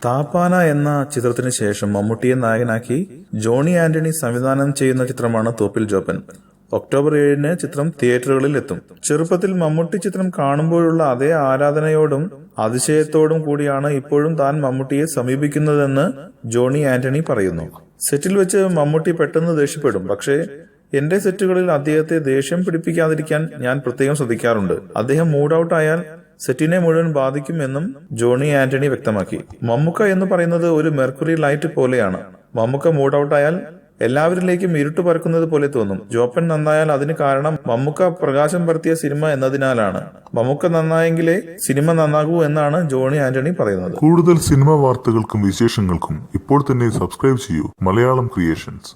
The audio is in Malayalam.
താപ്പാന എന്ന ചിത്രത്തിന് ശേഷം മമ്മൂട്ടിയെ നായകനാക്കി ജോണി ആന്റണി സംവിധാനം ചെയ്യുന്ന ചിത്രമാണ് തോപ്പിൽ ജോപ്പൻ. ഒക്ടോബർ 7-ന് ചിത്രം തിയേറ്ററുകളിൽ എത്തും. ചെറുപ്പത്തിൽ മമ്മൂട്ടി ചിത്രം കാണുമ്പോഴുള്ള അതേ ആരാധനയോടും അതിശയത്തോടും കൂടിയാണ് ഇപ്പോഴും താൻ മമ്മൂട്ടിയെ സമീപിക്കുന്നതെന്ന് ജോണി ആന്റണി പറയുന്നു. സെറ്റിൽ വെച്ച് മമ്മൂട്ടി പെട്ടെന്ന് ദേഷ്യപ്പെടും. പക്ഷേ എന്റെ സെറ്റുകളിൽ അദ്ദേഹത്തെ ദേഷ്യം പിടിപ്പിക്കാതിരിക്കാൻ ഞാൻ പ്രത്യേകം ശ്രദ്ധിക്കാറുണ്ട്. അദ്ദേഹം മൂഡ് ഔട്ട് ആയാൽ സെറ്റിനെ മുഴുവൻ ബാധിക്കും എന്നും ജോണി ആന്റണി വ്യക്തമാക്കി. മമ്മൂക്ക എന്ന് പറയുന്നത് ഒരു മെർക്കുറി ലൈറ്റ് പോലെയാണ്. മമ്മൂക്ക മൂഡ് ഔട്ട് ആയാൽ എല്ലാവരിലേക്കും ഇരുട്ട് പരക്കുന്നത് പോലെ തോന്നും. ജോപ്പൻ നന്നായാൽ അതിന് കാരണം മമ്മൂക്ക പ്രകാശം പരത്തിയ സിനിമ എന്നതിനാലാണ്. മമ്മൂക്ക നന്നായെങ്കിലേ സിനിമ നന്നാകൂ എന്നാണ് ജോണി ആന്റണി പറയുന്നത്. കൂടുതൽ സിനിമ വാർത്തകൾക്കും വിശേഷങ്ങൾക്കും ഇപ്പോൾ തന്നെ സബ്സ്ക്രൈബ് ചെയ്യൂ മലയാളം ക്രിയേഷൻസ്.